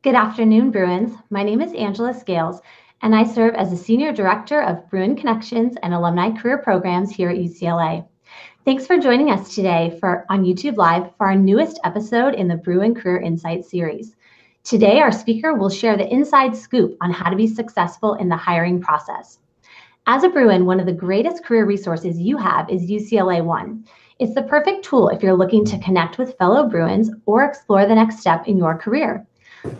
Good afternoon, Bruins. My name is Angela Scales, and I serve as the Senior Director of Bruin Connections and Alumni Career Programs here at UCLA. Thanks for joining us today on YouTube Live for our newest episode in the Bruin Career Insights series. Today, our speaker will share the inside scoop on how to be successful in the hiring process. As a Bruin, one of the greatest career resources you have is UCLA One. It's the perfect tool if you're looking to connect with fellow Bruins or explore the next step in your career.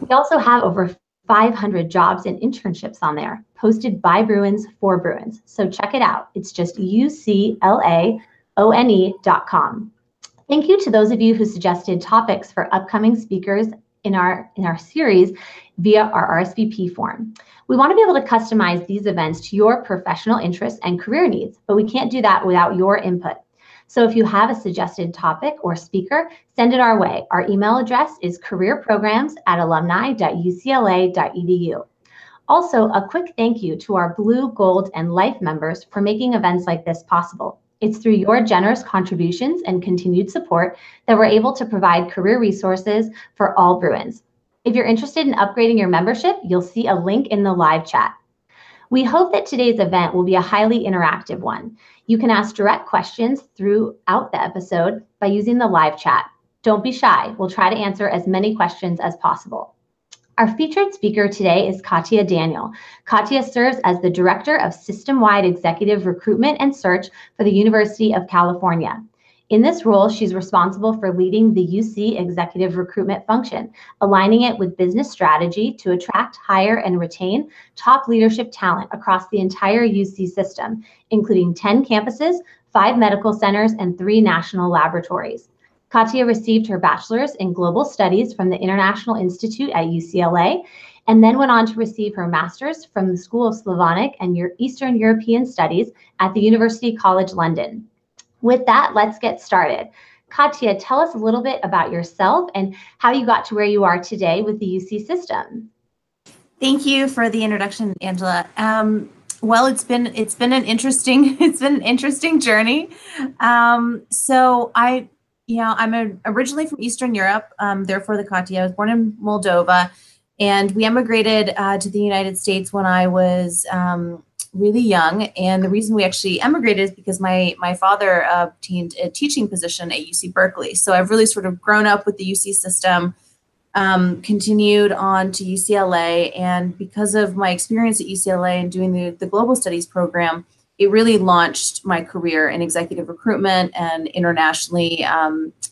We also have over 500 jobs and internships on there, posted by Bruins for Bruins. So check it out. It's just uclaone.com. Thank you to those of you who suggested topics for upcoming speakers in our series via our RSVP form. We want to be able to customize these events to your professional interests and career needs, but we can't do that without your input. So if you have a suggested topic or speaker, send it our way. Our email address is careerprograms@alumni.ucla.edu. Also, a quick thank you to our Blue, Gold, and Life members for making events like this possible. It's through your generous contributions and continued support that we're able to provide career resources for all Bruins. If you're interested in upgrading your membership, you'll see a link in the live chat. We hope that today's event will be a highly interactive one. You can ask direct questions throughout the episode by using the live chat. Don't be shy. We'll try to answer as many questions as possible. Our featured speaker today is Katya Daniel. Katya serves as the Director of System-Wide Executive Recruitment and Search for the University of California. In this role, she's responsible for leading the UC executive recruitment function, aligning it with business strategy to attract, hire, and retain top leadership talent across the entire UC system, including 10 campuses, 5 medical centers, and 3 national laboratories. Katya received her bachelor's in global studies from the International Institute at UCLA, and then went on to receive her master's from the School of Slavonic and Eastern European Studies at the University College London. With that, let's get started. Katya, tell us a little bit about yourself and how you got to where you are today with the UC system. Thank you for the introduction, Angela. Well, it's been an interesting journey. So I'm originally from Eastern Europe. Therefore, the Katya. I was born in Moldova, and we emigrated to the United States when I was really young. And the reason we actually emigrated is because my father obtained a teaching position at UC Berkeley. So I've really sort of grown up with the UC system, continued on to UCLA. And because of my experience at UCLA and doing the global studies program, it really launched my career in executive recruitment and internationally.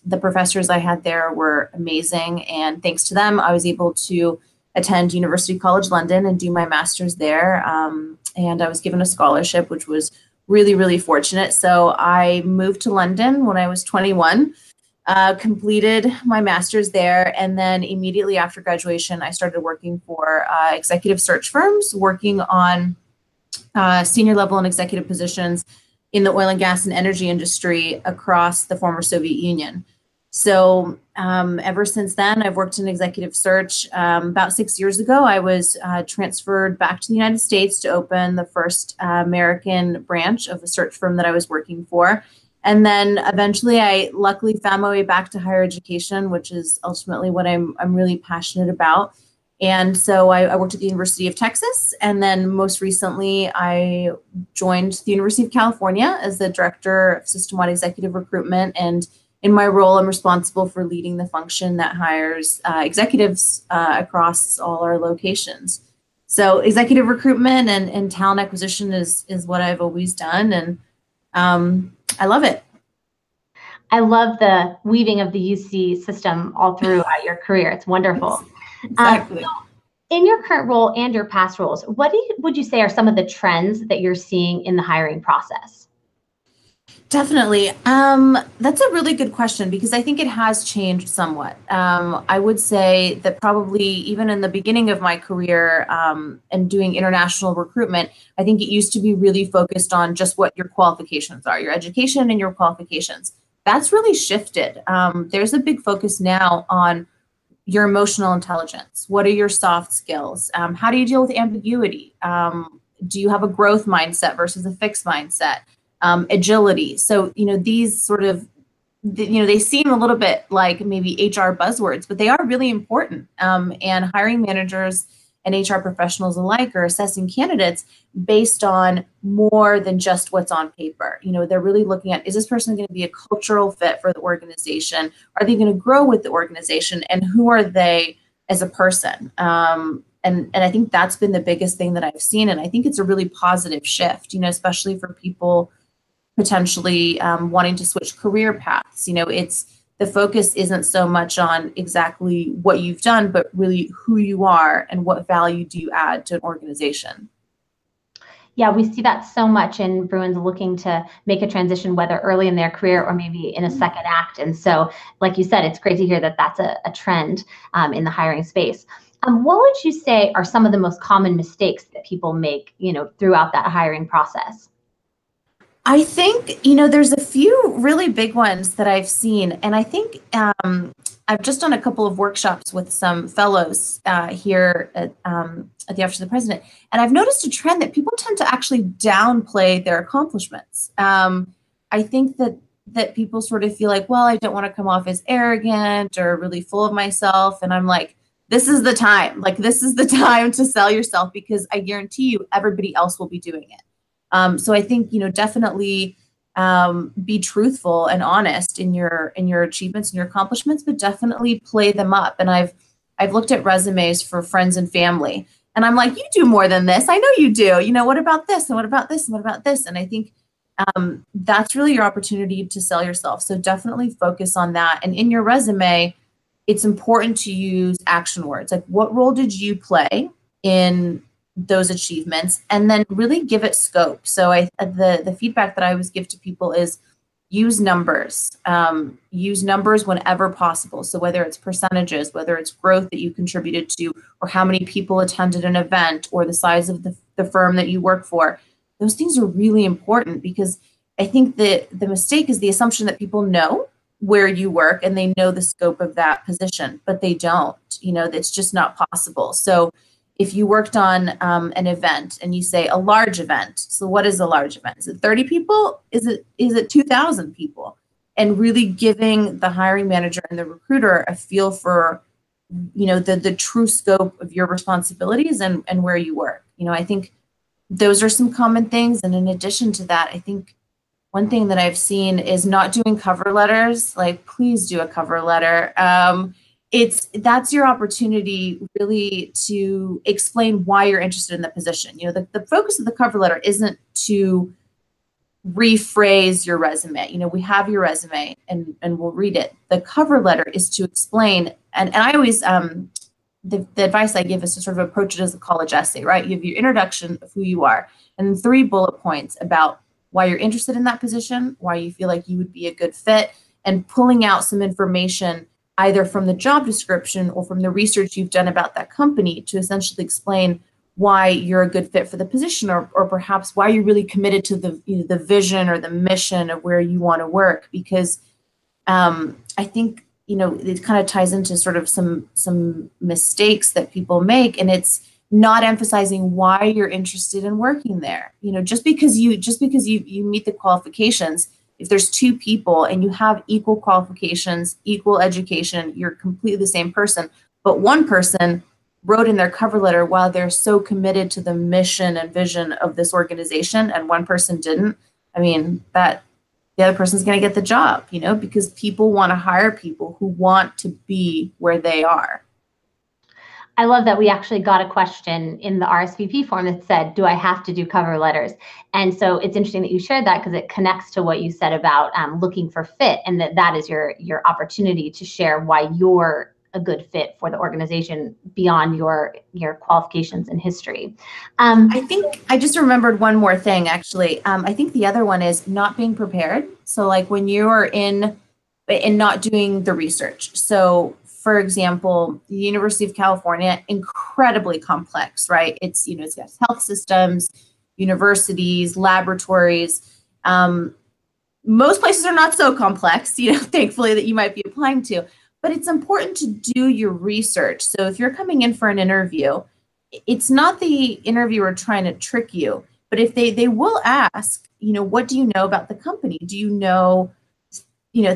The professors I had there were amazing. And thanks to them, I was able to attend University College London and do my master's there. And I was given a scholarship, which was really, really fortunate. So I moved to London when I was 21, completed my master's there. And then immediately after graduation, I started working for executive search firms, working on senior level and executive positions in the oil and gas and energy industry across the former Soviet Union. So ever since then, I've worked in executive search. About 6 years ago, I was transferred back to the United States to open the first American branch of the search firm that I was working for. And then eventually, I luckily found my way back to higher education, which is ultimately what I'm really passionate about. And so I worked at the University of Texas. And then most recently, I joined the University of California as the Director of System-Wide Executive Recruitment. And in my role, I'm responsible for leading the function that hires executives across all our locations. So executive recruitment and talent acquisition is what I've always done, and I love it. I love the weaving of the UC system all throughout your career. It's wonderful. Exactly. So in your current role and your past roles, what would you say are some of the trends that you're seeing in the hiring process? Definitely. That's a really good question because I think it has changed somewhat. I would say that probably even in the beginning of my career and doing international recruitment, I think it used to be really focused on just what your qualifications are, your education and your qualifications. That's really shifted. There's a big focus now on your emotional intelligence. What are your soft skills? How do you deal with ambiguity? Do you have a growth mindset versus a fixed mindset? Agility. So, these sort of they seem a little bit like maybe HR buzzwords, but they are really important. And hiring managers and HR professionals alike are assessing candidates based on more than just what's on paper. They're really looking at, is this person going to be a cultural fit for the organization? Are they going to grow with the organization? And who are they as a person? And I think that's been the biggest thing that I've seen. And I think it's a really positive shift, especially for people potentially wanting to switch career paths. The focus isn't so much on exactly what you've done, but really who you are and what value do you add to an organization. Yeah, we see that so much in Bruins looking to make a transition, whether early in their career or maybe in a second act. And so, like you said, it's great to hear that that's a trend in the hiring space. What would you say are some of the most common mistakes that people make, throughout that hiring process? I think, there's a few really big ones that I've seen. And I think I've just done a couple of workshops with some fellows here at the Office of the President. And I've noticed a trend that people tend to actually downplay their accomplishments. I think that people sort of feel like, well, I don't want to come off as arrogant or really full of myself. And I'm like, this is the time. This is the time to sell yourself, because I guarantee you everybody else will be doing it. So I think, definitely be truthful and honest in your achievements and your accomplishments, but definitely play them up. And I've looked at resumes for friends and family, and I'm like, you do more than this. I know you do. What about this? And what about this? And what about this? And I think that's really your opportunity to sell yourself. So definitely focus on that. And in your resume, it's important to use action words. Like, what role did you play in those achievements, and then really give it scope. So the feedback that I always give to people is use numbers whenever possible. So whether it's percentages, whether it's growth that you contributed to, or how many people attended an event, or the size of the firm that you work for, those things are really important, because I think that the mistake is the assumption that people know where you work and they know the scope of that position, but they don't. It's just not possible. So if you worked on an event and you say a large event, so what is a large event? Is it 30 people? Is it 2,000 people? And really giving the hiring manager and the recruiter a feel for, the true scope of your responsibilities and where you work. I think those are some common things. And in addition to that, I think one thing that I've seen is not doing cover letters. Please do a cover letter. That's your opportunity really to explain why you're interested in the position. The focus of the cover letter isn't to rephrase your resume. We have your resume and we'll read it. The cover letter is to explain, and I always, the advice I give is to sort of approach it as a college essay, right? You have your introduction of who you are, and then 3 bullet points about why you're interested in that position, why you feel like you would be a good fit, and pulling out some information either from the job description or from the research you've done about that company to essentially explain why you're a good fit for the position, or perhaps why you're really committed to the vision or the mission of where you want to work. Because I think, it kind of ties into sort of some mistakes that people make, and it's not emphasizing why you're interested in working there. Just because you meet the qualifications, if there's 2 people and you have equal qualifications, equal education, you're completely the same person, but one person wrote in their cover letter while they're so committed to the mission and vision of this organization, and one person didn't, that the other person's going to get the job, because people want to hire people who want to be where they are. I love that we actually got a question in the RSVP form that said, do I have to do cover letters? And so it's interesting that you shared that, because it connects to what you said about looking for fit, and that is your opportunity to share why you're a good fit for the organization beyond your qualifications and history. I think I just remembered one more thing, actually. I think the other one is not being prepared. So when you're in and not doing the research. So for example, the University of California, incredibly complex, right? It's got health systems, universities, laboratories. Most places are not so complex, thankfully, that you might be applying to. But it's important to do your research. So if you're coming in for an interview, it's not the interviewer trying to trick you, but if they will ask, what do you know about the company? Do you know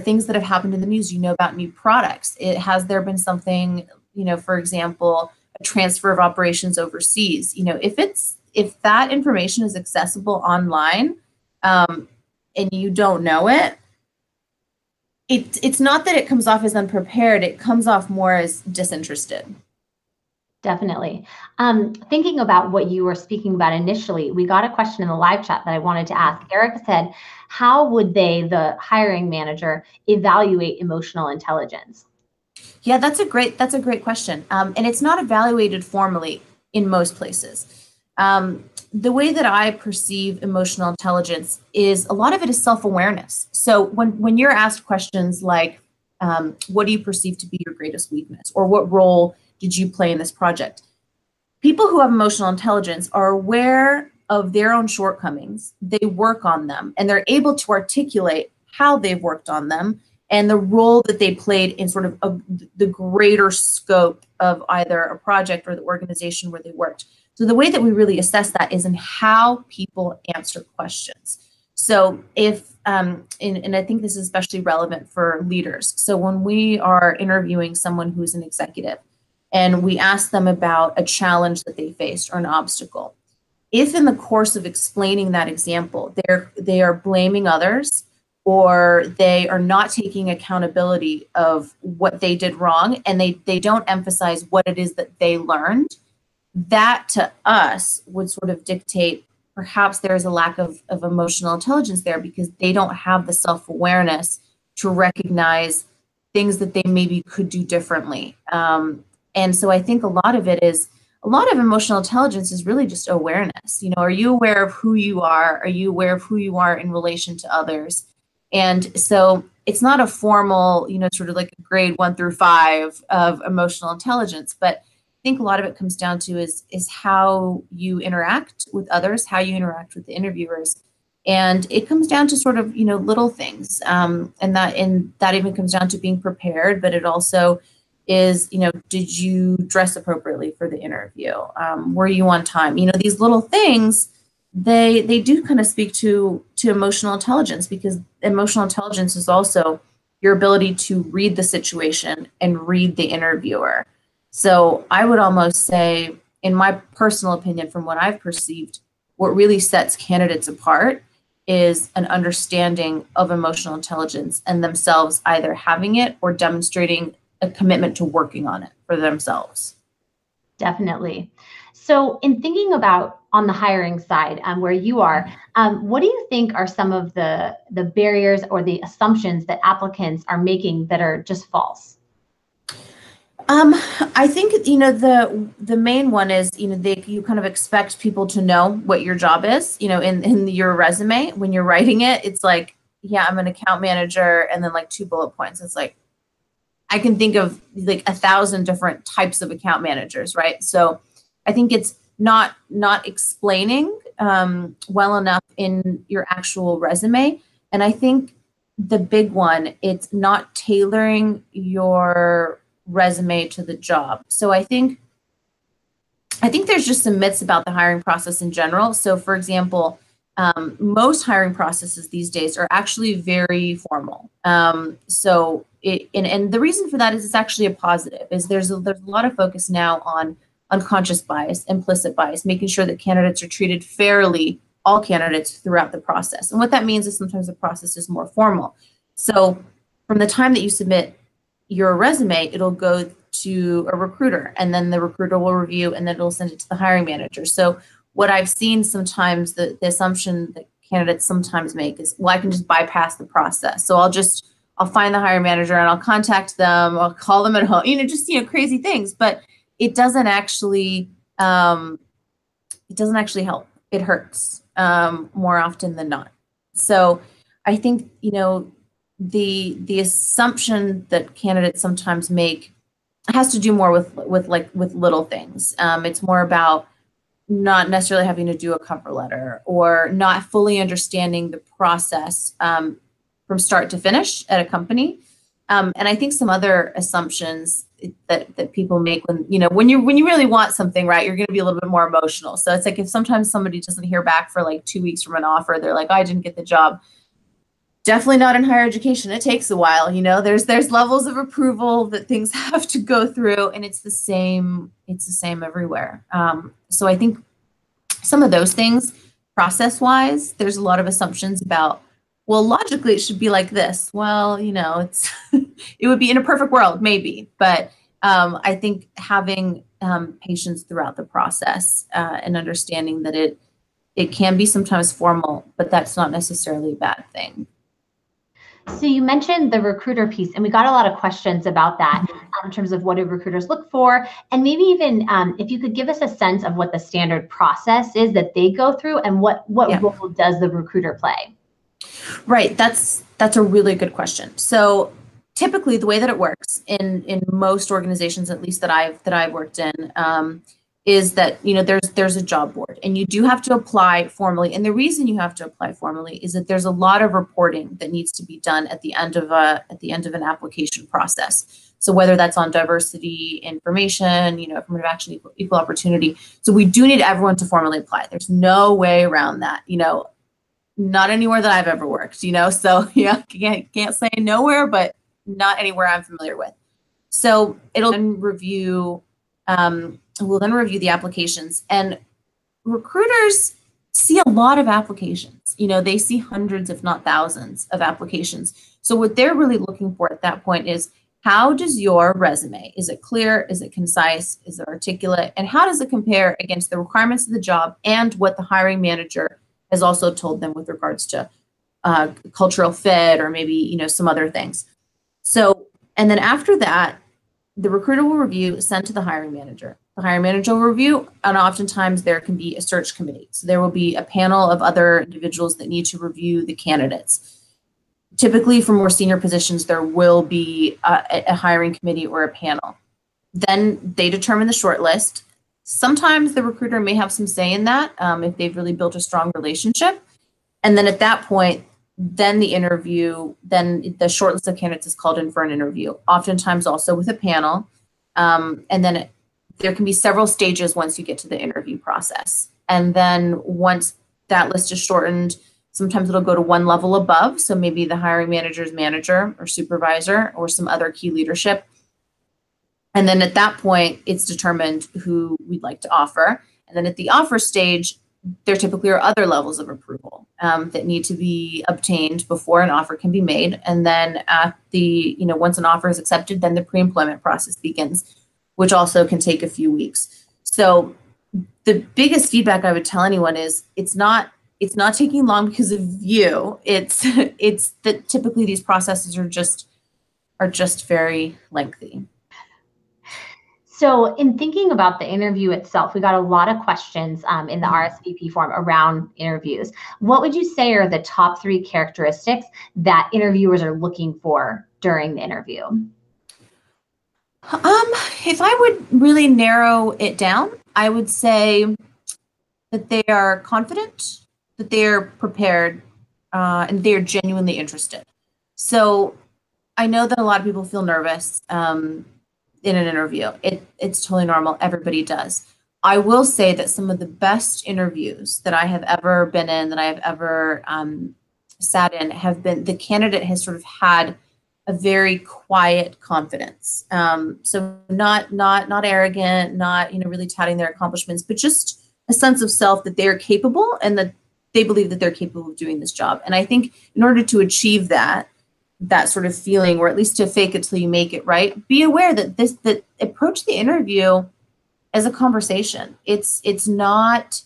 things that have happened in the news, about new products. Has there been something, for example, a transfer of operations overseas? If that information is accessible online, and you don't know it, it's not that it comes off as unprepared. It comes off more as disinterested. Definitely. Thinking about what you were speaking about initially, we got a question in the live chat that I wanted to ask. Eric said, how would the hiring manager, evaluate emotional intelligence? Yeah, that's a great question. And it's not evaluated formally in most places. The way that I perceive emotional intelligence is a lot of it is self-awareness. So when you're asked questions like, what do you perceive to be your greatest weakness? Or what role did you play in this project? People who have emotional intelligence are aware of their own shortcomings. They work on them, and they're able to articulate how they've worked on them and the role that they played in sort of the greater scope of either a project or the organization where they worked. So the way that we really assess that is in how people answer questions. So if, and I think this is especially relevant for leaders. So when we are interviewing someone who's an executive and we ask them about a challenge that they faced or an obstacle, if in the course of explaining that example, they are blaming others, or they are not taking accountability of what they did wrong, and they don't emphasize what it is that they learned, that to us would sort of dictate perhaps there is a lack of emotional intelligence there, because they don't have the self-awareness to recognize things that they maybe could do differently. And so I think a lot of emotional intelligence is really just awareness. Are you aware of who you are? Are you aware of who you are in relation to others? And so it's not a formal, sort of like a grade 1 through 5 of emotional intelligence, but I think a lot of it comes down to is how you interact with others, how you interact with the interviewers. And it comes down to sort of, little things. And that even comes down to being prepared, but it also is, did you dress appropriately for the interview? Were you on time? These little things, they do kind of speak to emotional intelligence, because emotional intelligence is also your ability to read the situation and read the interviewer. So I would almost say, in my personal opinion, from what I've perceived, what really sets candidates apart is an understanding of emotional intelligence and themselves either having it or demonstrating a commitment to working on it for themselves. Definitely. So in thinking about on the hiring side, where you are, what do you think are some of the barriers or the assumptions that applicants are making that are just false? I think, the main one is, you kind of expect people to know what your job is, in your resume. When you're writing it, it's like, yeah, I'm an account manager, and then like 2 bullet points. It's like, I can think of like 1,000 different types of account managers, right? So I think it's not explaining well enough in your actual resume. And I think the big one, it's not tailoring your resume to the job. So I think there's just some myths about the hiring process in general. So for example, most hiring processes these days are actually very formal. So and the reason for that is it's actually a positive, is there's a lot of focus now on unconscious bias, implicit bias, making sure that candidates are treated fairly, all candidates, throughout the process. And what that means is sometimes the process is more formal. So from the time that you submit your resume, it'll go to a recruiter, and then the recruiter will review, and then it'll send it to the hiring manager. So what I've seen sometimes, the assumption that candidates sometimes make is, well, I can just bypass the process. So I'll find the hiring manager and I'll contact them, I'll call them at home, crazy things, but it doesn't actually help. It hurts more often than not. So I think, the assumption that candidates sometimes make has to do more with little things. It's more about not necessarily having to do a cover letter, or not fully understanding the process from start to finish at a company. And I think some other assumptions that people make when you really want something, right, you're going to be a little bit more emotional. So it's like, if sometimes somebody doesn't hear back for like 2 weeks from an offer, they're like, I didn't get the job. Definitely not in higher education. It takes a while, you know. There's levels of approval that things have to go through, and it's the same everywhere. So I think some of those things, process-wise, there's a lot of assumptions about, well, logically it should be like this. Well, you know, it's it would be in a perfect world, maybe, but I think having patience throughout the process and understanding that it can be sometimes formal, but that's not necessarily a bad thing. So you mentioned the recruiter piece, and we got a lot of questions about that in terms of what do recruiters look for, and maybe even if you could give us a sense of what the standard process is that they go through, and what role does the recruiter play? Right, that's a really good question. So typically, the way that it works in most organizations, at least that I've worked in, is that, you know, there's a job board, and you do have to apply formally. And the reason you have to apply formally is that there's a lot of reporting that needs to be done at the end of an application process. So whether that's on diversity information, you know, affirmative action, equal opportunity. So we do need everyone to formally apply. There's no way around that, you know, not anywhere that I've ever worked, you know. So yeah, can't say nowhere, but not anywhere I'm familiar with. So it'll then review. We'll then review the applications, and recruiters see a lot of applications. You know, they see hundreds, if not thousands, of applications. So what they're really looking for at that point is, how does your resume, is it clear? Is it concise? Is it articulate? And how does it compare against the requirements of the job and what the hiring manager has also told them with regards to cultural fit, or maybe, you know, some other things. So, and then after that, the recruiter will review, send to the hiring manager. The hiring manager will review, and oftentimes there can be a search committee. So there will be a panel of other individuals that need to review the candidates. Typically, for more senior positions, there will be a hiring committee or a panel. Then they determine the short list. Sometimes the recruiter may have some say in that if they've really built a strong relationship. And then at that point, then the short list of candidates is called in for an interview, oftentimes also with a panel. And then there can be several stages once you get to the interview process. And then once that list is shortened, sometimes it'll go to one level above. So maybe the hiring manager's manager or supervisor or some other key leadership. And then at that point, it's determined who we'd like to offer. And then at the offer stage, there typically are other levels of approval that need to be obtained before an offer can be made. And then at the, you know, once an offer is accepted, then the pre-employment process begins, which also can take a few weeks. So the biggest feedback I would tell anyone is it's not taking long because of you. It's that typically these processes are just very lengthy. So in thinking about the interview itself, we got a lot of questions in the RSVP form around interviews. What would you say are the top 3 characteristics that interviewers are looking for during the interview? If I would really narrow it down, I would say that they are confident, that they are prepared, and they are genuinely interested. So I know that a lot of people feel nervous in an interview. It's totally normal. Everybody does. I will say that some of the best interviews that I have ever been in, that I have ever sat in, have been, the candidate has sort of had a very quiet confidence. So not arrogant, not, you know, really touting their accomplishments, but just a sense of self that they're capable and that they believe that they're capable of doing this job. And I think in order to achieve that sort of feeling, or at least to fake it till you make it, right? Be aware that approach the interview as a conversation. It's not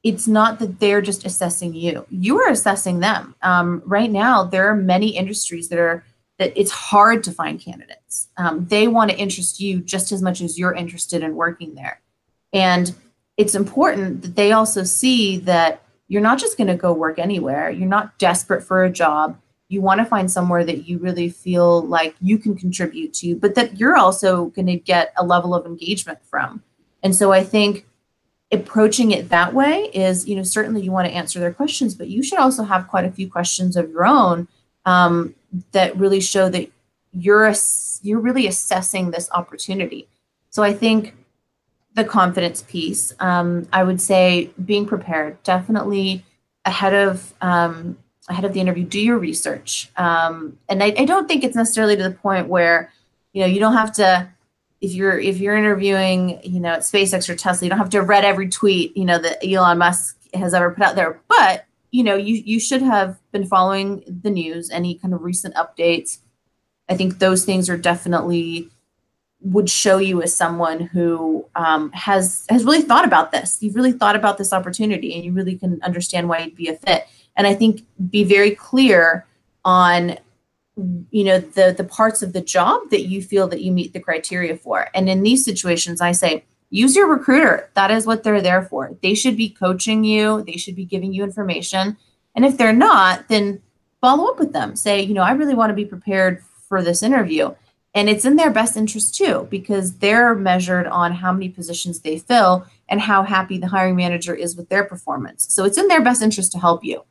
that they're just assessing you. You are assessing them. Right now, there are many industries that it's hard to find candidates. They want to interest you just as much as you're interested in working there. And it's important that they also see that you're not just going to go work anywhere. You're not desperate for a job. You want to find somewhere that you really feel like you can contribute to, but that you're also going to get a level of engagement from. And so I think approaching it that way is, you know, certainly you want to answer their questions, but you should also have quite a few questions of your own that really show that you're really assessing this opportunity. So I think the confidence piece, I would say being prepared, definitely ahead of ahead of the interview, do your research. And I don't think it's necessarily to the point where, you don't have to, if you're interviewing, at SpaceX or Tesla, you don't have to have read every tweet, that Elon Musk has ever put out there. But, you should have been following the news, any kind of recent updates. I think those things are definitely would show you as someone who has really thought about this. You've really thought about this opportunity, and you really can understand why you'd be a fit. And I think be very clear on, the parts of the job that you feel that you meet the criteria for. And in these situations, I say, use your recruiter. That is what they're there for. They should be coaching you. They should be giving you information. And if they're not, then follow up with them. Say, I really want to be prepared for this interview. And it's in their best interest too, because they're measured on how many positions they fill and how happy the hiring manager is with their performance. So it's in their best interest to help you.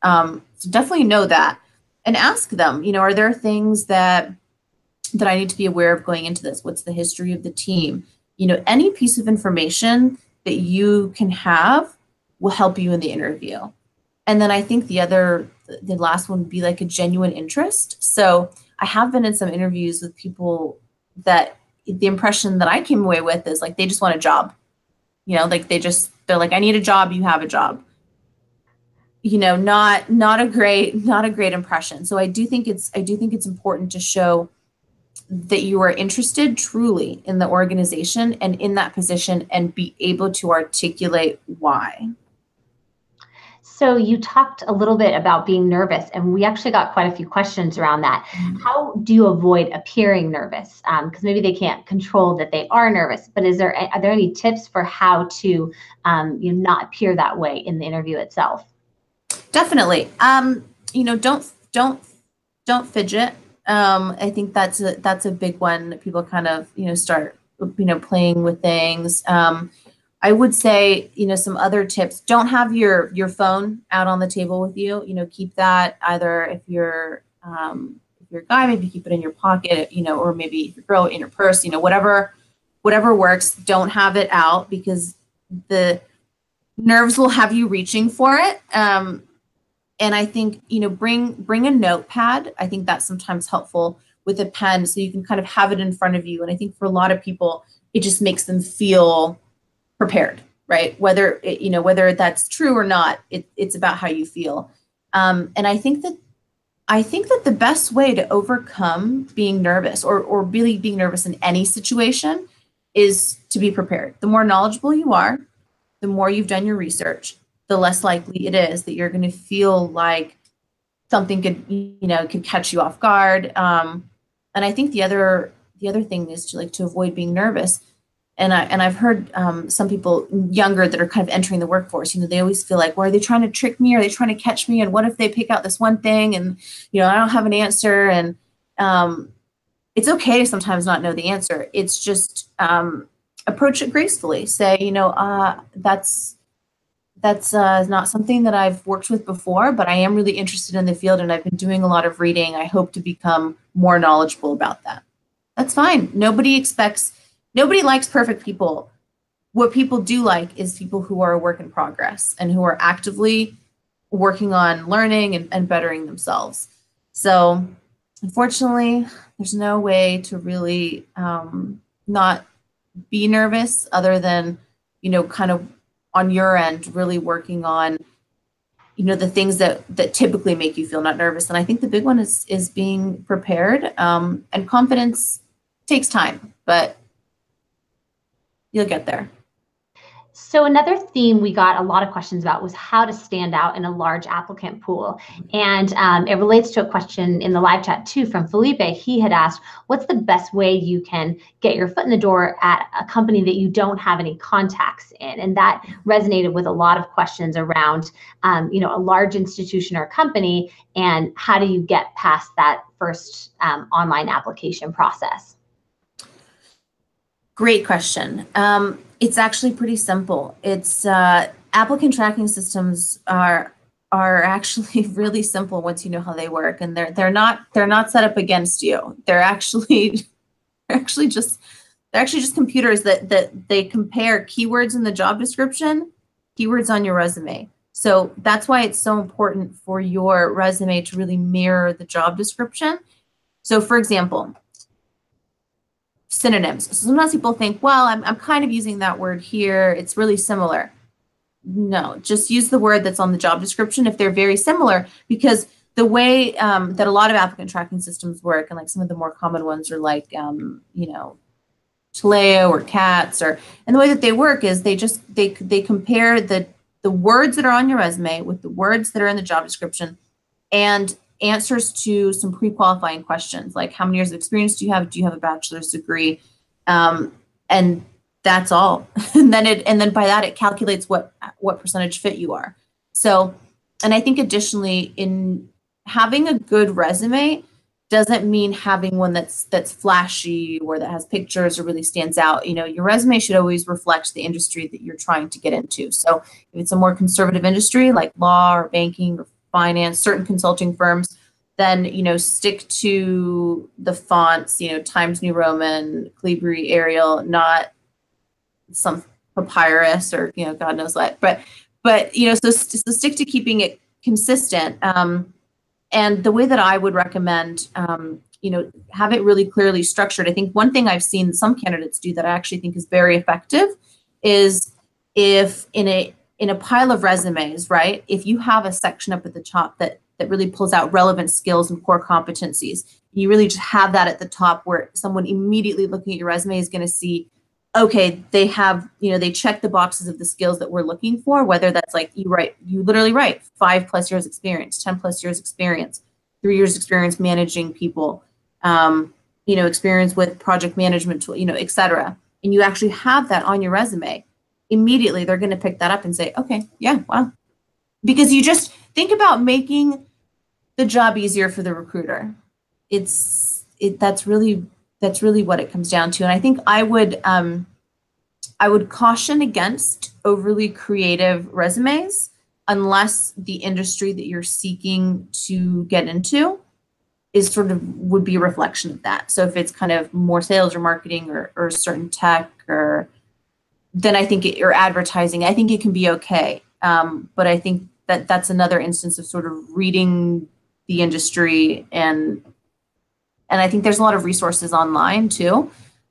So definitely know that, and ask them, are there things that I need to be aware of going into this? What's the history of the team? Any piece of information that you can have will help you in the interview. And then I think the last one would be like a genuine interest. So I have been in some interviews with people that the impression that I came away with is like, they just want a job, like they're like, I need a job. You have a job, not a great impression. So I do think it's important to show that you are interested truly in the organization and in that position, and be able to articulate why. So you talked a little bit about being nervous, and we actually got quite a few questions around that. Mm-hmm. How do you avoid appearing nervous? Because maybe they can't control that they are nervous, but are there any tips for how to not appear that way in the interview itself? Definitely. Don't fidget. I think that's a big one. People kind of start playing with things. I would say, some other tips. Don't have your phone out on the table with you. Keep that either if you're a guy, maybe keep it in your pocket, or maybe if you're a girl, in your purse, whatever works. Don't have it out, because the nerves will have you reaching for it. And I think, bring a notepad. I think that's sometimes helpful, with a pen, so you can kind of have it in front of you. And I think for a lot of people, it just makes them feel prepared, right? Whether that's true or not, it's about how you feel. And I think that the best way to overcome being nervous, or really being nervous in any situation, is to be prepared. The more knowledgeable you are, the more you've done your research, the less likely it is that you're going to feel like something could catch you off guard. And I think the other thing is to avoid being nervous. And I've heard some people younger that are kind of entering the workforce, they always feel like, well, are they trying to trick me? Are they trying to catch me? And what if they pick out this one thing and, I don't have an answer? And it's okay to sometimes not know the answer. It's just approach it gracefully. Say, that's not something that I've worked with before, but I am really interested in the field, and I've been doing a lot of reading. I hope to become more knowledgeable about that. That's fine. Nobody likes perfect people. What people do like is people who are a work in progress and who are actively working on learning and bettering themselves. So unfortunately, there's no way to really not be nervous, other than, kind of on your end, really working on, the things that typically make you feel not nervous. And I think the big one is being prepared, and confidence takes time, but you'll get there. So another theme we got a lot of questions about was how to stand out in a large applicant pool. And it relates to a question in the live chat too from Felipe. He had asked, what's the best way you can get your foot in the door at a company that you don't have any contacts in? And that resonated with a lot of questions around, a large institution or company, and how do you get past that first online application process? Great question. It's actually pretty simple. It's applicant tracking systems are actually really simple once you know how they work, and they're not set up against you. They're actually just computers that they compare keywords in the job description, keywords on your resume. So that's why it's so important for your resume to really mirror the job description. So for example, synonyms. So sometimes people think, well, I'm kind of using that word here. It's really similar. No, just use the word that's on the job description if they're very similar, because the way that a lot of applicant tracking systems work, and like some of the more common ones are like, Taleo or CATS, and the way that they work is they compare the words that are on your resume with the words that are in the job description and answers to some pre-qualifying questions, like how many years of experience do you have? Do you have a bachelor's degree? And that's all. And then by that it calculates what percentage fit you are. So, and I think additionally, in having a good resume doesn't mean having one that's flashy or that has pictures or really stands out. Your resume should always reflect the industry that you're trying to get into. So if it's a more conservative industry like law or banking or finance, certain consulting firms, then stick to the fonts, Times New Roman, Calibri, Arial, not some papyrus or God knows what. But so stick to keeping it consistent. And the way that I would recommend, have it really clearly structured. I think one thing I've seen some candidates do that I actually think is very effective is if in a pile of resumes, right, if you have a section up at the top that really pulls out relevant skills and core competencies, you really just have that at the top where someone immediately looking at your resume is going to see, okay, they have, they check the boxes of the skills that we're looking for, whether that's like you literally write 5+ years experience, 10+ years experience, 3 years experience managing people, experience with project management tool, et cetera. And you actually have that on your resume. Immediately, they're going to pick that up and say, okay, yeah, wow. Because you just think about making the job easier for the recruiter. That's really what it comes down to. And I think I would caution against overly creative resumes unless the industry that you're seeking to get into would be a reflection of that. So if it's kind of more sales or marketing or certain tech then I think or advertising, I think it can be okay. But I think that's another instance of sort of reading the industry, and I think there's a lot of resources online too.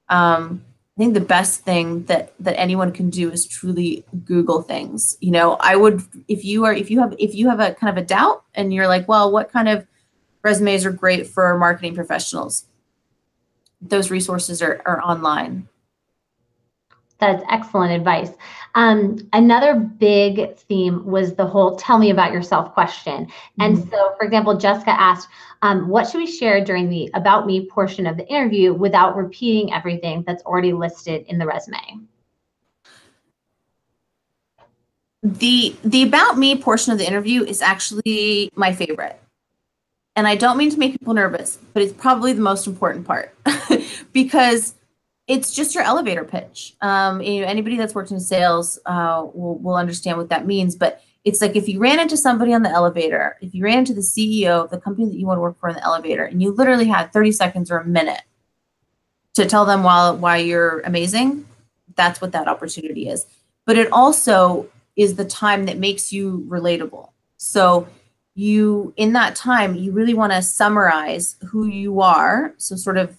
I think the best thing that anyone can do is truly Google things. I would, if you have a kind of a doubt and you're like, well, what kind of resumes are great for marketing professionals? Those resources are online. That's excellent advice. Another big theme was the whole "tell me about yourself" question. And so, for example, Jessica asked, what should we share during the "about me" portion of the interview without repeating everything that's already listed in the resume? The "about me" portion of the interview is actually my favorite. And I don't mean to make people nervous, but it's probably the most important part because it's just your elevator pitch. Anybody that's worked in sales will understand what that means. But it's like if you ran into somebody on the elevator, if you ran into the CEO of the company that you want to work for in the elevator, and you literally had 30 seconds or a minute to tell them why you're amazing, that's what that opportunity is. But it also is the time that makes you relatable. So in that time, you really want to summarize who you are. So sort of,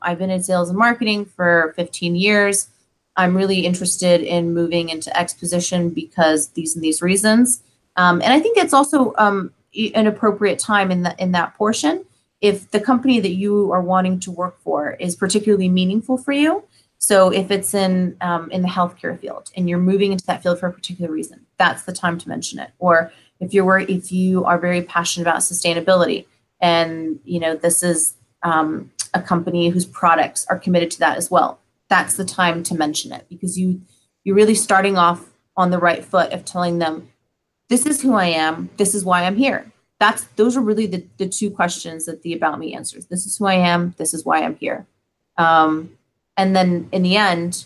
I've been in sales and marketing for 15 years. I'm really interested in moving into X position because these and these reasons. And I think it's also an appropriate time in that portion if the company that you are wanting to work for is particularly meaningful for you. So if it's in the healthcare field and you're moving into that field for a particular reason, that's the time to mention it. Or if you are very passionate about sustainability and this is a company whose products are committed to that as well, that's the time to mention it, because you're really starting off on the right foot of telling them, this is who I am, this is why I'm here. Those are really the two questions that the "about me" answers. This is who I am, this is why I'm here. And then in the end,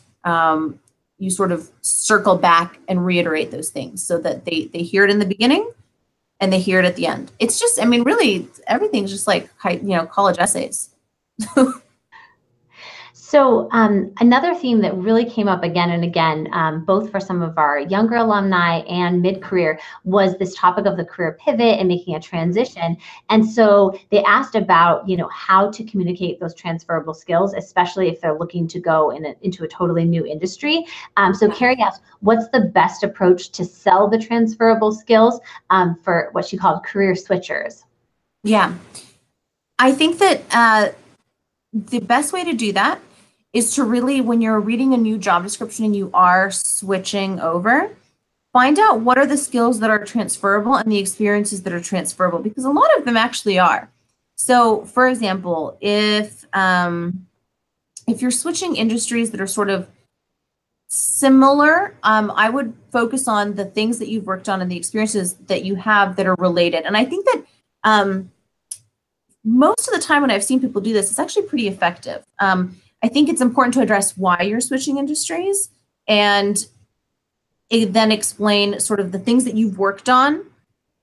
you sort of circle back and reiterate those things so that they hear it in the beginning and they hear it at the end. It's just, really, everything's just like, college essays. So another theme that really came up again and again, both for some of our younger alumni and mid-career, was this topic of the career pivot and making a transition. And so they asked about, how to communicate those transferable skills, especially if they're looking to go into a totally new industry. So Carrie asked, what's the best approach to sell the transferable skills for what she called career switchers? Yeah, I think that the best way to do that is to really, when you're reading a new job description and you are switching over, find out what are the skills that are transferable and the experiences that are transferable, because a lot of them actually are. So for example, if you're switching industries that are sort of similar, I would focus on the things that you've worked on and the experiences that you have that are related. And I think that most of the time when I've seen people do this, it's actually pretty effective. I think it's important to address why you're switching industries and then explain sort of the things that you've worked on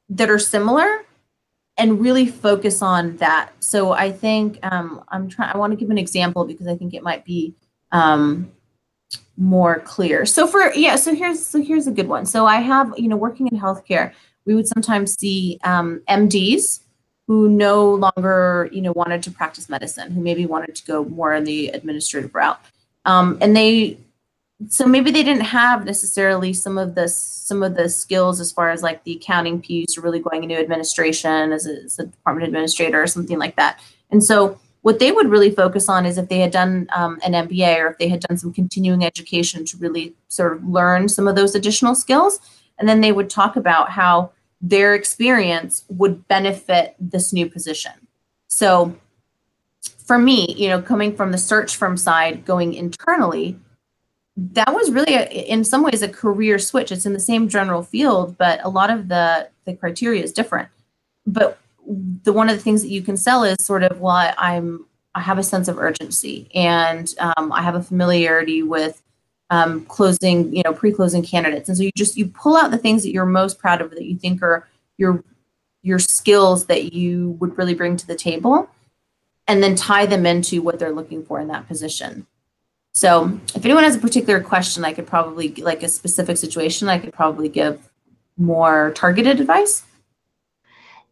that are similar and really focus on that. So I think I want to give an example because I think it might be more clear. So here's a good one. So I have, working in healthcare, we would sometimes see MDs who no longer, wanted to practice medicine, who maybe wanted to go more in the administrative route. So maybe they didn't have necessarily some of the skills as far as like the accounting piece or really going into administration as a department administrator or something like that. And so what they would really focus on is if they had done an MBA or if they had done some continuing education to really sort of learn some of those additional skills. And then they would talk about how their experience would benefit this new position. So for me, coming from the search firm side, going internally, that was really in some ways a career switch. It's in the same general field, but a lot of the criteria is different. But one of the things that you can sell is sort of, well, I have a sense of urgency and I have a familiarity with closing, pre-closing candidates. And so you pull out the things that you're most proud of, that you think are your skills that you would really bring to the table, and then tie them into what they're looking for in that position. So if anyone has a particular question, I could probably, like a specific situation, I could probably give more targeted advice.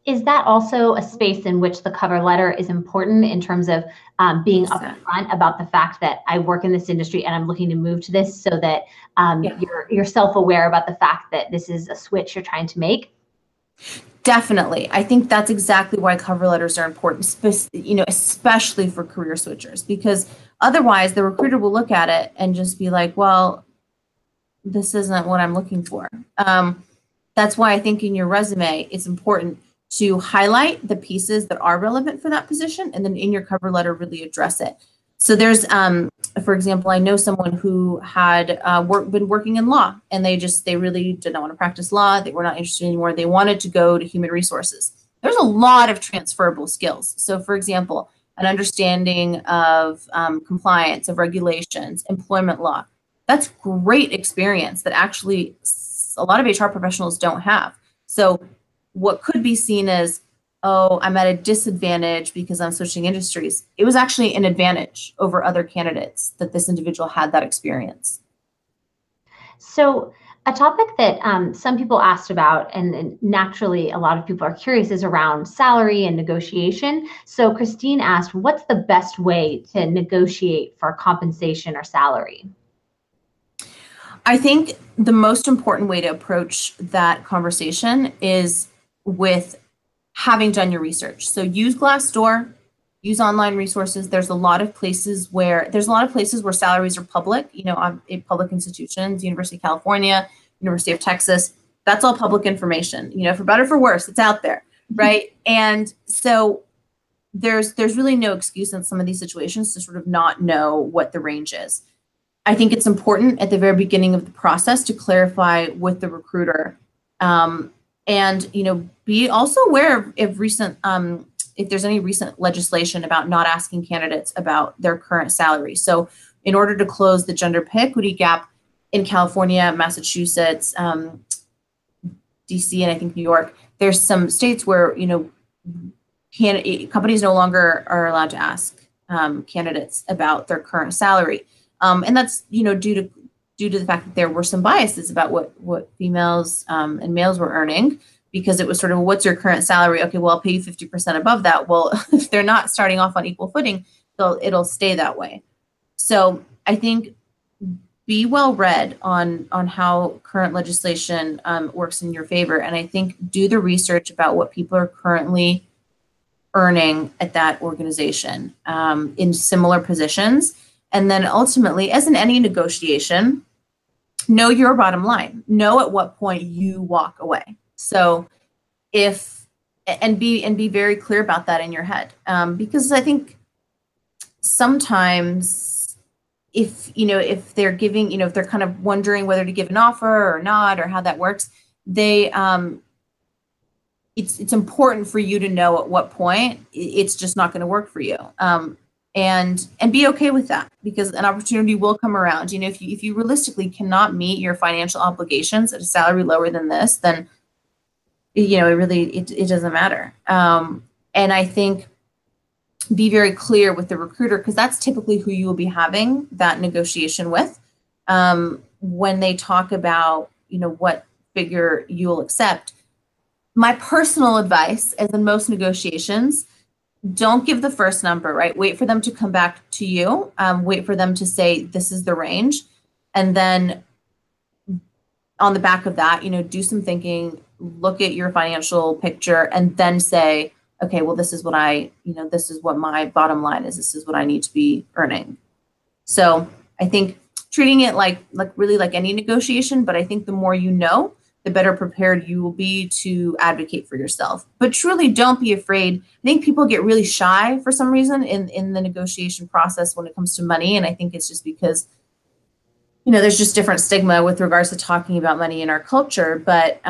Is that also a space in which the cover letter is important in terms of being upfront about the fact that I work in this industry and I'm looking to move to this, so that you're self-aware about the fact that this is a switch you're trying to make? Definitely. I think that's exactly why cover letters are important, especially for career switchers, because otherwise the recruiter will look at it and just be like, well, this isn't what I'm looking for. That's why I think in your resume, it's important to highlight the pieces that are relevant for that position, and then in your cover letter, really address it. So there's, for example, I know someone who had been working in law, and they really did not want to practice law. They were not interested anymore. They wanted to go to human resources. There's a lot of transferable skills. So for example, an understanding of compliance, of regulations, employment law. That's great experience that actually a lot of HR professionals don't have. So what could be seen as, oh, I'm at a disadvantage because I'm switching industries, it was actually an advantage over other candidates that this individual had that experience. So a topic that some people asked about, and naturally a lot of people are curious, is around salary and negotiation. So Christine asked, what's the best way to negotiate for compensation or salary? I think the most important way to approach that conversation is with having done your research. So use Glassdoor, use online resources. There's a lot of places where salaries are public, in public institutions, University of California, University of Texas, that's all public information, for better or for worse, it's out there, right? And so there's really no excuse in some of these situations to sort of not know what the range is. I think it's important at the very beginning of the process to clarify with the recruiter, and be also aware of recent, if there's any recent legislation about not asking candidates about their current salary. So in order to close the gender pay equity gap in California, Massachusetts, DC, and I think New York, there's some states where companies no longer are allowed to ask candidates about their current salary. And that's, due to the fact that there were some biases about what females and males were earning, because it was sort of, what's your current salary? Okay, well, I'll pay you 50% above that. Well, if they're not starting off on equal footing, it'll stay that way. So I think be well read on how current legislation works in your favor. And I think do the research about what people are currently earning at that organization in similar positions. And then ultimately, as in any negotiation, know your bottom line. Know at what point you walk away. So be very clear about that in your head. Because I think sometimes if they're giving, if they're kind of wondering whether to give an offer or not, or how that works, it's important for you to know at what point it's just not going to work for you. And be okay with that, because an opportunity will come around. If you realistically cannot meet your financial obligations at a salary lower than this, then it doesn't matter. And I think be very clear with the recruiter, because that's typically who you will be having that negotiation with. When they talk about, what figure you'll accept. My personal advice, as in most negotiations, don't give the first number, right? Wait for them to come back to you. Wait for them to say, this is the range. And then on the back of that, do some thinking, look at your financial picture, and then say, okay, well, this is what this is what my bottom line is. This is what I need to be earning. So I think treating it like really like any negotiation, but I think the more you know, the better prepared you will be to advocate for yourself. But truly, don't be afraid. I think people get really shy for some reason in the negotiation process when it comes to money. And I think it's just because, there's just different stigma with regards to talking about money in our culture. But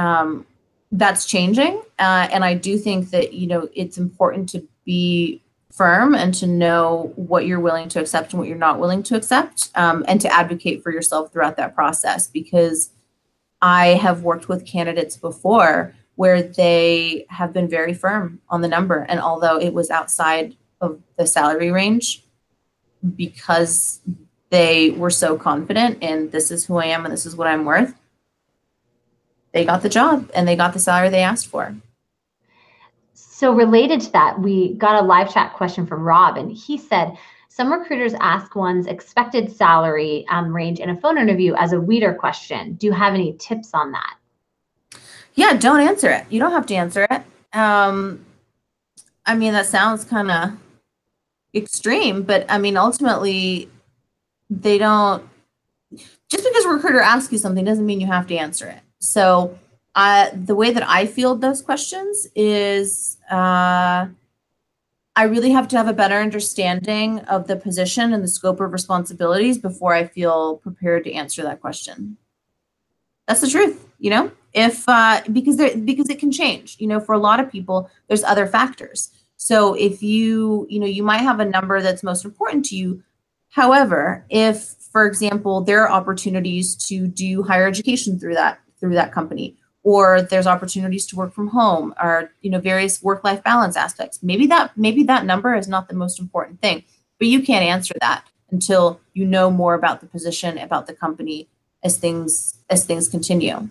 that's changing. And I do think that, it's important to be firm and to know what you're willing to accept and what you're not willing to accept, and to advocate for yourself throughout that process. Because I have worked with candidates before where they have been very firm on the number. And although it was outside of the salary range, because they were so confident in, this is who I am and this is what I'm worth, they got the job and they got the salary they asked for. So related to that, we got a live chat question from Rob, and he said, some recruiters ask one's expected salary range in a phone interview as a weeder question. Do you have any tips on that? Yeah, don't answer it. You don't have to answer it. That sounds kind of extreme, but ultimately they don't, just because a recruiter asks you something doesn't mean you have to answer it. So the way that I field those questions is I really have to have a better understanding of the position and the scope of responsibilities before I feel prepared to answer that question. That's the truth, because it can change. For a lot of people, there's other factors. So if you might have a number that's most important to you. However, if, for example, there are opportunities to do higher education through that company, or there's opportunities to work from home, or various work-life balance aspects, maybe that number is not the most important thing, but you can't answer that until you know more about the position, about the company, as things continue.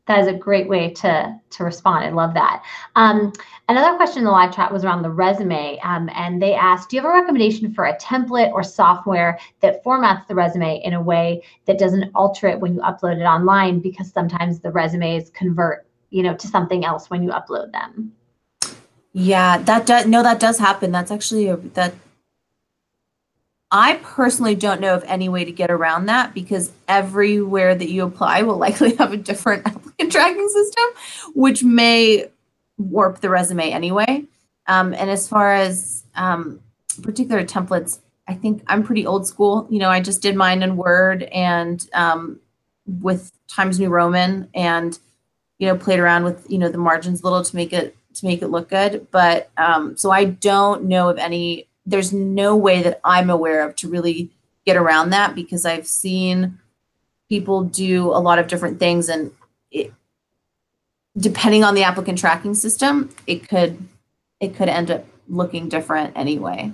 That is a great way to respond. I love that. Another question in the live chat was around the resume, and they asked, do you have a recommendation for a template or software that formats the resume in a way that doesn't alter it when you upload it online? Because sometimes the resumes convert, to something else when you upload them. Yeah, that does happen. That's actually I personally don't know of any way to get around that, because everywhere that you apply will likely have a different applicant tracking system, which may warp the resume anyway. And as far as particular templates, I think I'm pretty old school. I just did mine in Word and with Times New Roman, and played around with the margins a little to make it look good. But so I don't know of any. There's no way that I'm aware of to really get around that, because I've seen people do a lot of different things, and depending on the applicant tracking system, it could end up looking different anyway.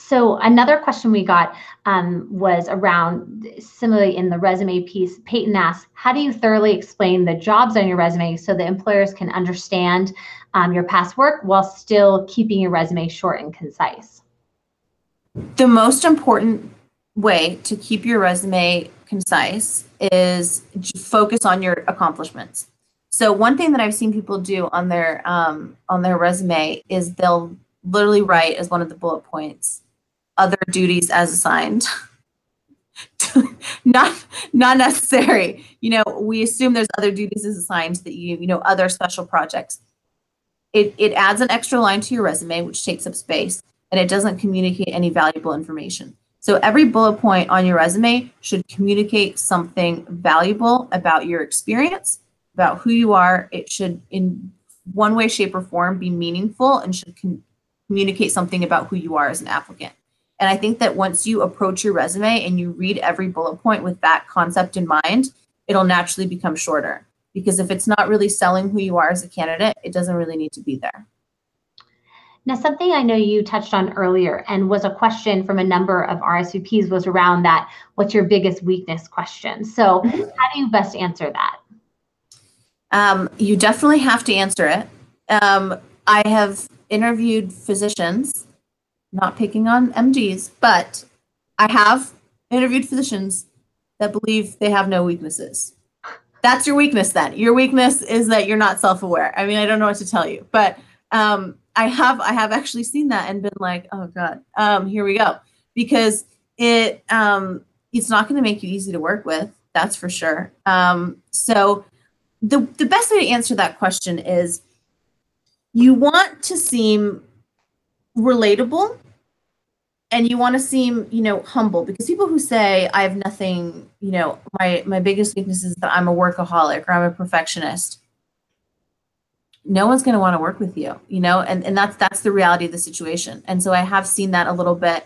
So another question we got was around, similarly in the resume piece, Peyton asked, how do you thoroughly explain the jobs on your resume so that employers can understand your past work while still keeping your resume short and concise? The most important way to keep your resume concise is focus on your accomplishments. So one thing that I've seen people do on their resume is they'll literally write as one of the bullet points, other duties as assigned. not necessary. We assume there's other duties as assigned that other special projects. It adds an extra line to your resume, which takes up space, and it doesn't communicate any valuable information. So every bullet point on your resume should communicate something valuable about your experience, about who you are. It should, in one way, shape, or form, be meaningful and should communicate something about who you are as an applicant. And I think that once you approach your resume and you read every bullet point with that concept in mind, it'll naturally become shorter. Because if it's not really selling who you are as a candidate, it doesn't really need to be there. Now, something I know you touched on earlier and was a question from a number of RSVPs was around that, what's your biggest weakness question? So how do you best answer that? You definitely have to answer it. I have interviewed physicians, not picking on MDs, but I have interviewed physicians that believe they have no weaknesses. That's your weakness then. Your weakness is that you're not self-aware. I mean, I don't know what to tell you, but I have actually seen that and been like, oh God, here we go. Because it's not going to make you easy to work with, that's for sure. So the best way to answer that question is you want to seem relatable and you want to seem, humble, because people who say I have nothing, my biggest weakness is that I'm a workaholic or I'm a perfectionist. No one's going to want to work with you, and that's the reality of the situation. And so I have seen that a little bit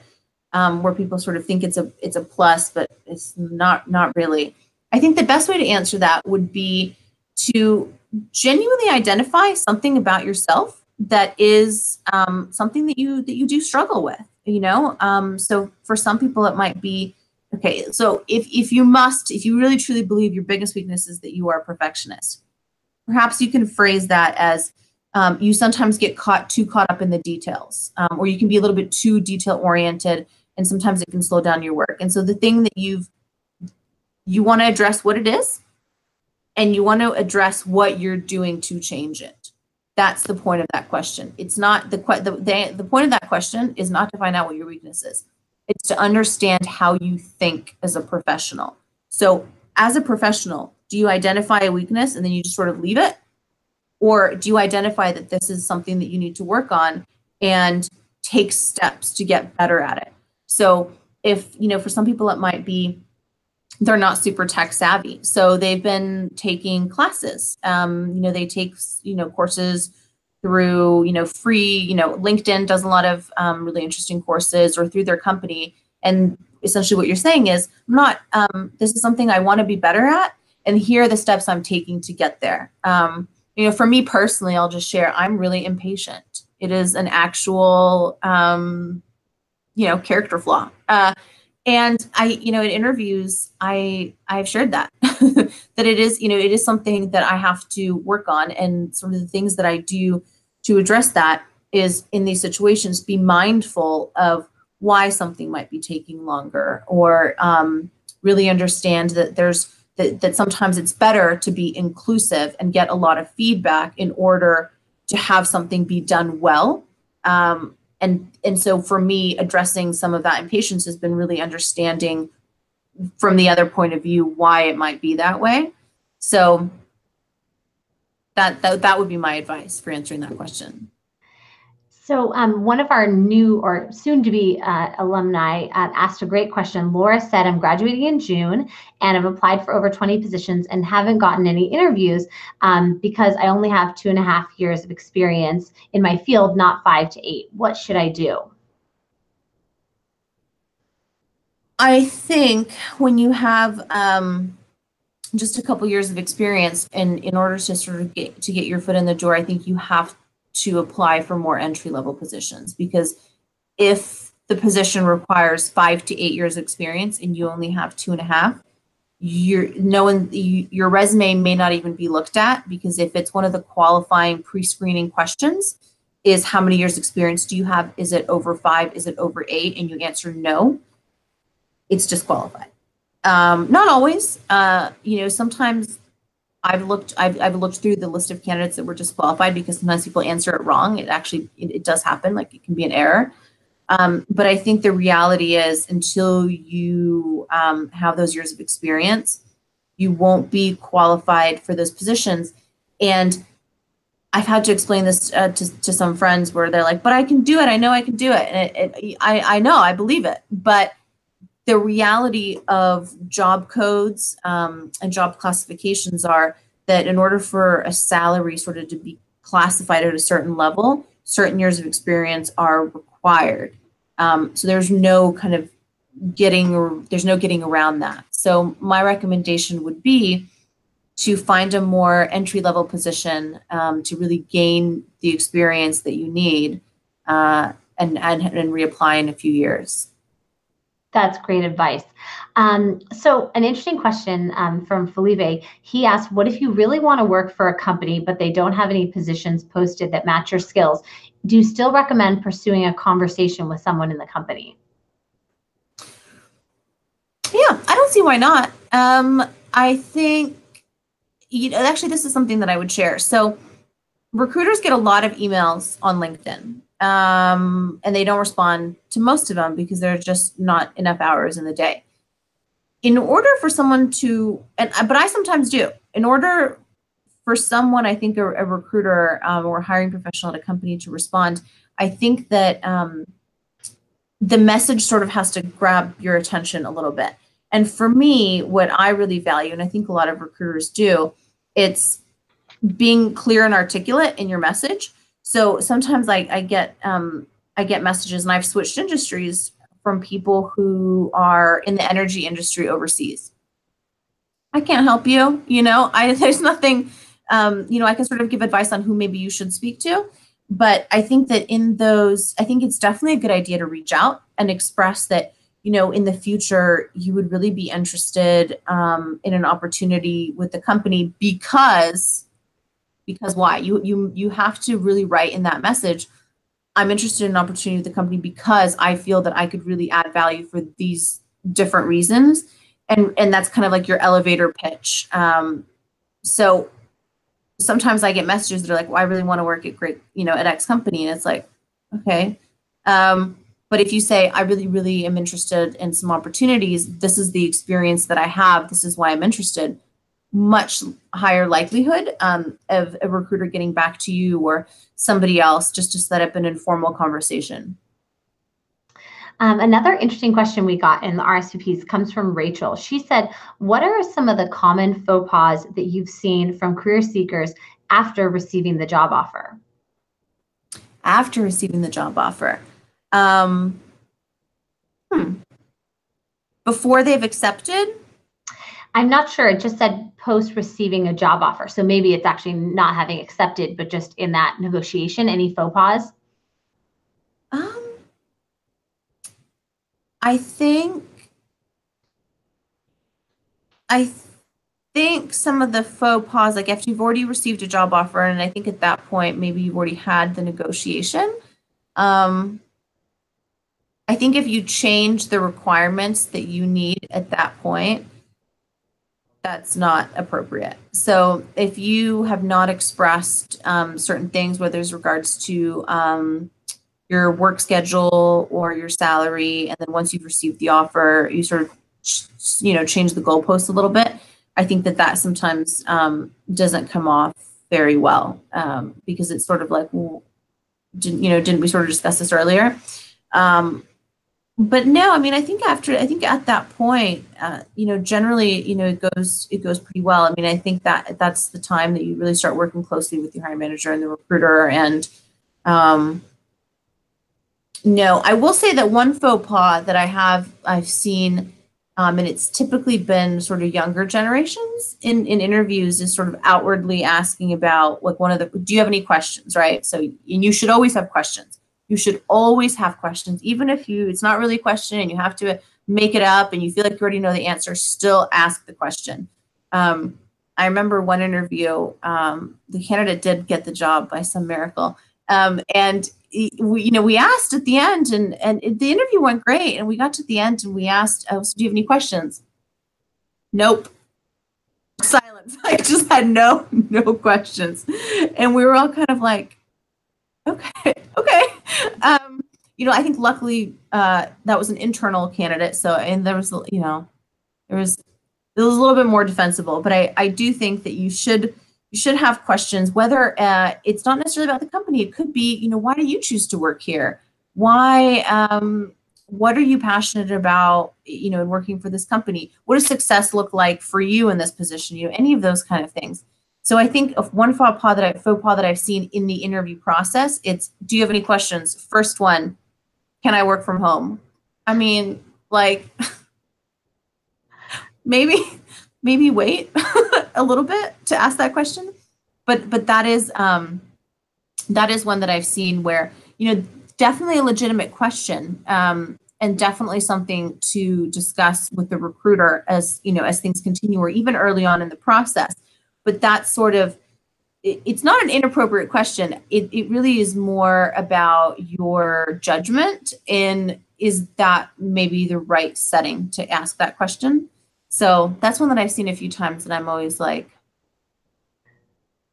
where people sort of think it's a plus, but it's not really. I think the best way to answer that would be to genuinely identify something about yourself that is something that you do struggle with, So for some people it might be, okay, so if you really truly believe your biggest weakness is that you are a perfectionist, perhaps you can phrase that as you sometimes get too caught up in the details, or you can be a little bit too detail oriented, and sometimes it can slow down your work. And so the thing that you want to address what it is, and you want to address what you're doing to change it. That's the point of that question. It's not the point of that question is not to find out what your weakness is. It's to understand how you think as a professional. So as a professional, do you identify a weakness and then you just sort of leave it? Or do you identify that this is something that you need to work on and take steps to get better at it? So if, for some people it might be they're not super tech savvy. So they've been taking classes. They take, courses through, free, LinkedIn does a lot of really interesting courses, or through their company. And essentially what you're saying is, this is something I want to be better at, and here are the steps I'm taking to get there. For me personally, I'll just share, I'm really impatient. It is an actual, character flaw. And in interviews, I've shared that, that it is something that I have to work on. And sort of the things that I do to address that is, in these situations, be mindful of why something might be taking longer, or really understand that that sometimes it's better to be inclusive and get a lot of feedback in order to have something be done well. And so for me, addressing some of that impatience has been really understanding from the other point of view why it might be that way. So that would be my advice for answering that question. So one of our new or soon-to-be alumni asked a great question. Laura said, I'm graduating in June and I've applied for over 20 positions and haven't gotten any interviews because I only have 2.5 years of experience in my field, not 5 to 8. What should I do? I think when you have just a couple years of experience, and in order to sort of get your foot in the door, I think you have to apply for more entry-level positions, because if the position requires 5 to 8 years experience and you only have 2.5, your resume may not even be looked at, because if it's one of the qualifying pre-screening questions is how many years experience do you have? Is it over 5? Is it over 8? And you answer no, it's disqualified. Not always. Sometimes I've looked through the list of candidates that were disqualified because sometimes people answer it wrong. It does happen. Like, it can be an error. But I think the reality is, until you have those years of experience, you won't be qualified for those positions. And I've had to explain this to some friends where they're like, but I can do it. I know I can do it. And I know, I believe it. But the reality of job codes and job classifications are that in order for a salary sort of to be classified at a certain level, certain years of experience are required. So there's no getting around that. So my recommendation would be to find a more entry-level position to really gain the experience that you need and reapply in a few years. That's great advice. So an interesting question from Felipe. He asked, what if you really want to work for a company, but they don't have any positions posted that match your skills? Do you still recommend pursuing a conversation with someone in the company? Yeah, I don't see why not. I think, actually, this is something that I would share. So recruiters get a lot of emails on LinkedIn. And they don't respond to most of them because there's just not enough hours in the day. In order for someone to, but I sometimes do, in order for someone, I think a recruiter or a hiring professional at a company to respond, I think that the message sort of has to grab your attention a little bit. And for me, what I really value, and I think a lot of recruiters do, it's being clear and articulate in your message. So sometimes I get messages, and I've switched industries from people who are in the energy industry overseas. I can't help you, there's nothing, I can sort of give advice on who maybe you should speak to, but I think that I think it's definitely a good idea to reach out and express that, in the future, you would really be interested in an opportunity with the company because why? You have to really write in that message, I'm interested in an opportunity with the company because I feel that I could really add value for these different reasons. And that's kind of like your elevator pitch. So sometimes I get messages that are like, well, I really want to work at X company. And it's like, okay. But if you say, I really, really am interested in some opportunities, this is the experience that I have, this is why I'm interested, much higher likelihood of a recruiter getting back to you or somebody else just to set up an informal conversation. Another interesting question we got in the RSVPs comes from Rachel. She said, what are some of the common faux pas that you've seen from career seekers after receiving the job offer? After receiving the job offer. Before they've accepted? I'm not sure. It just said post receiving a job offer. So maybe it's actually not having accepted, but just in that negotiation, any faux pas? I think some of the faux pas, like after you've already received a job offer, and I think at that point, maybe you've already had the negotiation. I think if you change the requirements that you need at that point, that's not appropriate. So if you have not expressed certain things, whether it's regards to your work schedule or your salary, and then once you've received the offer, you sort of change the goalposts a little bit, I think that sometimes doesn't come off very well because it's sort of like, well, didn't we sort of discuss this earlier? But no, I mean, I think at that point, generally, it goes pretty well. I mean, I think that's the time that you really start working closely with your hiring manager and the recruiter. And no, I will say that one faux pas that I've seen, and it's typically been sort of younger generations in interviews, is sort of outwardly asking about like do you have any questions, right? So, and you should always have questions. You should always have questions, even if it's not really a question and you have to make it up and you feel like you already know the answer, still ask the question. I remember one interview, the candidate did get the job by some miracle. And we asked at the end, and the interview went great. And we got to the end and we asked, so do you have any questions? Nope. Silence. I just had no questions. And we were all kind of like, okay. I think luckily that was an internal candidate. So, and there was, it was a little bit more defensible, but I do think that you should have questions, whether it's not necessarily about the company. It could be, why do you choose to work here? Why, what are you passionate about, in working for this company? What does success look like for you in this position? Any of those kind of things. So I think of one faux pas that I've seen in the interview process, it's, do you have any questions? First one, can I work from home? I mean, like, maybe wait a little bit to ask that question, but that is one that I've seen where, definitely a legitimate question, and definitely something to discuss with the recruiter as things continue, or even early on in the process. But that's sort of, it's not an inappropriate question. It really is more about your judgment, and is that maybe the right setting to ask that question? So that's one that I've seen a few times, and I'm always like,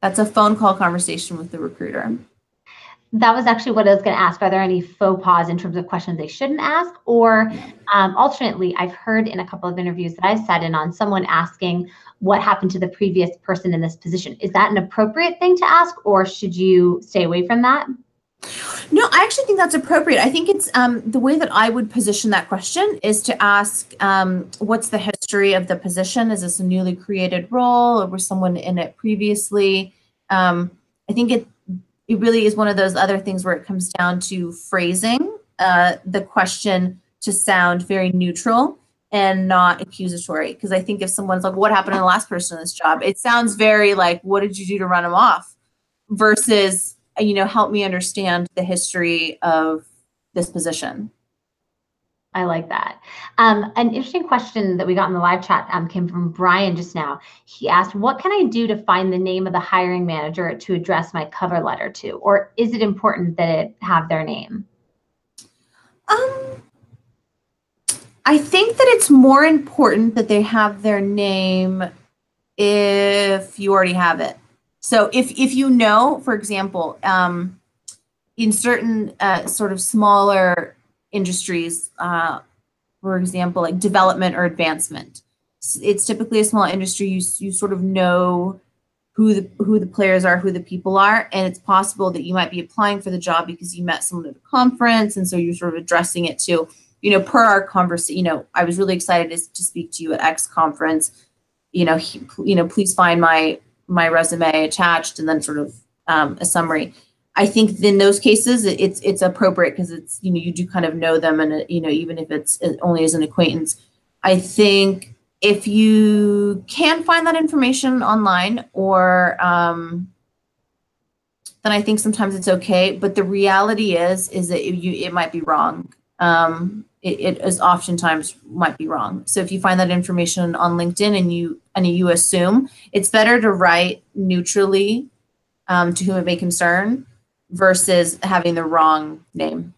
that's a phone call conversation with the recruiter. That was actually what I was going to ask. Are there any faux pas in terms of questions they shouldn't ask? Or alternately, I've heard in a couple of interviews that I've sat in on someone asking what happened to the previous person in this position. Is that an appropriate thing to ask, or should you stay away from that? No, I actually think that's appropriate. I think it's the way that I would position that question is to ask, what's the history of the position? Is this a newly created role, or was someone in it previously? I think it really is one of those other things where it comes down to phrasing the question to sound very neutral and not accusatory. Because I think if someone's like, what happened to the last person in this job? It sounds very like, what did you do to run them off? Versus, help me understand the history of this position. I like that. An interesting question that we got in the live chat came from Brian just now. He asked, what can I do to find the name of the hiring manager to address my cover letter to? Or is it important that it have their name? I think that it's more important that they have their name if you already have it. So if for example, in certain sort of smaller industries, for example, like development or advancement, it's typically a small industry. You sort of know who the players are, who the people are, and it's possible that you might be applying for the job because you met someone at a conference, and so you're sort of addressing it to, per our conversation. I was really excited to speak to you at X conference. Please find my resume attached, and then sort of a summary. I think in those cases, it's appropriate because it's, you do kind of know them, and, even if it's only as an acquaintance. I think if you can find that information online, or then I think sometimes it's okay. But the reality is that it might be wrong. It is oftentimes might be wrong. So if you find that information on LinkedIn and you assume, it's better to write neutrally to whom it may concern, versus having the wrong name,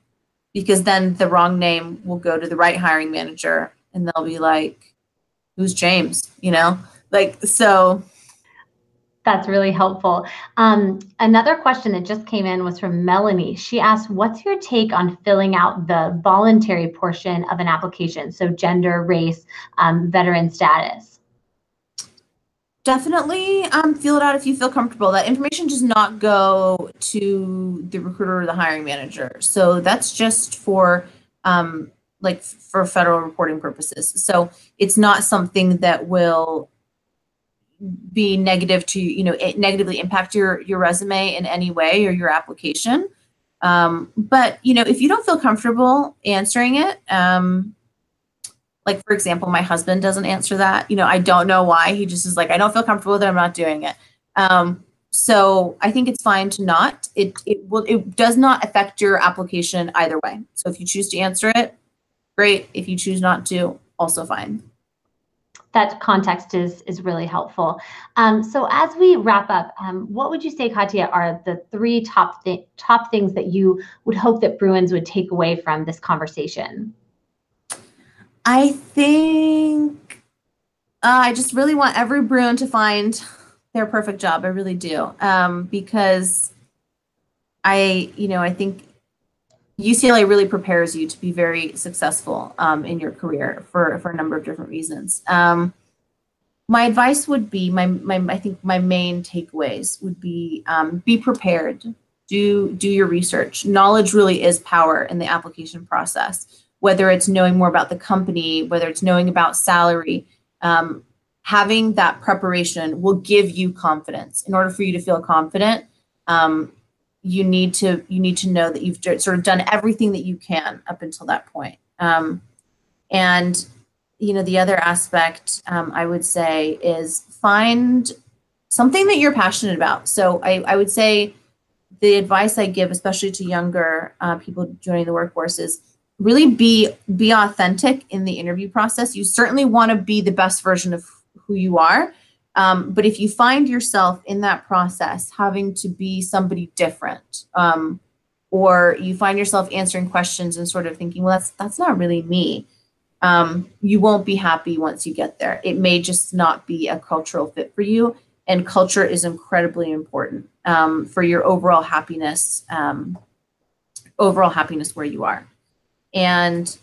because then the wrong name will go to the right hiring manager and they'll be like, who's James? So. That's really helpful. Another question that just came in was from Melanie. She asked, what's your take on filling out the voluntary portion of an application? So gender, race, veteran status. Definitely fill it out if you feel comfortable. That information does not go to the recruiter or the hiring manager. So that's just for for federal reporting purposes. So it's not something that will be negative to, negatively impact your resume in any way or your application. But, if you don't feel comfortable answering it, like, for example, my husband doesn't answer that. I don't know why. He just is like, I don't feel comfortable with it. I'm not doing it. So I think it's fine to not. It does not affect your application either way. So if you choose to answer it, great. If you choose not to, also fine. That context is really helpful. So as we wrap up, what would you say, Katya, are the three top things that you would hope that Bruins would take away from this conversation? I think I just really want every Bruin to find their perfect job. I really do, because I think UCLA really prepares you to be very successful in your career for a number of different reasons. My advice would be, I think my main takeaways would be prepared, do your research. Knowledge really is power in the application process, whether it's knowing more about the company, whether it's knowing about salary. Having that preparation will give you confidence. In order for you to feel confident, you need to know that you've sort of done everything that you can up until that point. And the other aspect I would say is find something that you're passionate about. So I would say the advice I give, especially to younger people joining the workforce, is really be authentic in the interview process. You certainly want to be the best version of who you are. But if you find yourself in that process having to be somebody different, or you find yourself answering questions and sort of thinking, well, that's not really me, you won't be happy once you get there. It may just not be a cultural fit for you. And culture is incredibly important for your overall happiness where you are. And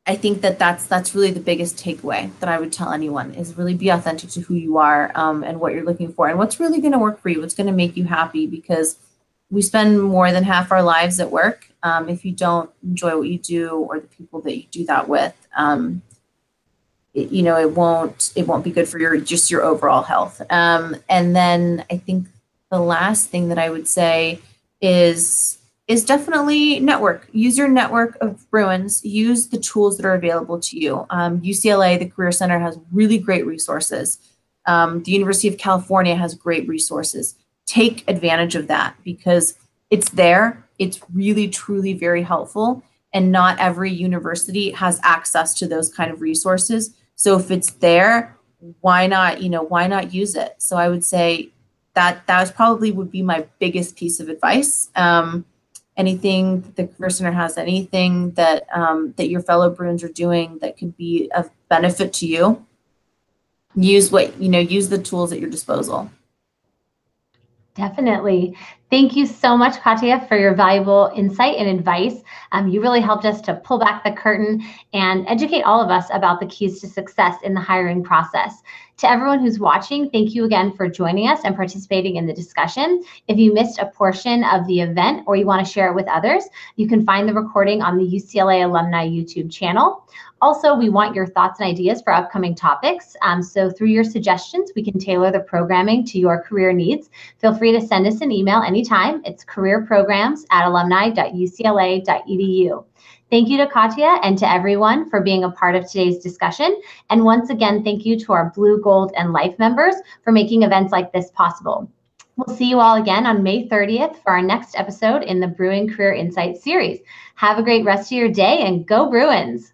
I think that's really the biggest takeaway that I would tell anyone, is really be authentic to who you are and what you're looking for and what's really going to work for you, what's going to make you happy, because we spend more than half our lives at work. If you don't enjoy what you do or the people that you do that with, it won't be good for your overall health. And then I think the last thing that I would say is definitely network. Use your network of Bruins. Use the tools that are available to you. UCLA, the Career Center, has really great resources. The University of California has great resources. Take advantage of that, because it's there. It's really, truly very helpful. And not every university has access to those kind of resources. So if it's there, why not use it? So I would say that probably would be my biggest piece of advice. Anything that the Career Center has, anything that your fellow Bruins are doing that could be of benefit to you, use the tools at your disposal. Definitely. Thank you so much, Katya, for your valuable insight and advice. You really helped us to pull back the curtain and educate all of us about the keys to success in the hiring process. To everyone who's watching, thank you again for joining us and participating in the discussion. If you missed a portion of the event or you want to share it with others, you can find the recording on the UCLA Alumni YouTube channel. Also, we want your thoughts and ideas for upcoming topics. So through your suggestions, we can tailor the programming to your career needs. Feel free to send us an email anytime. It's careerprograms@alumni.ucla.edu. Thank you to Katya and to everyone for being a part of today's discussion. And once again, thank you to our Blue, Gold, and Life members for making events like this possible. We'll see you all again on May 30th for our next episode in the Bruin Career Insights series. Have a great rest of your day and go Bruins!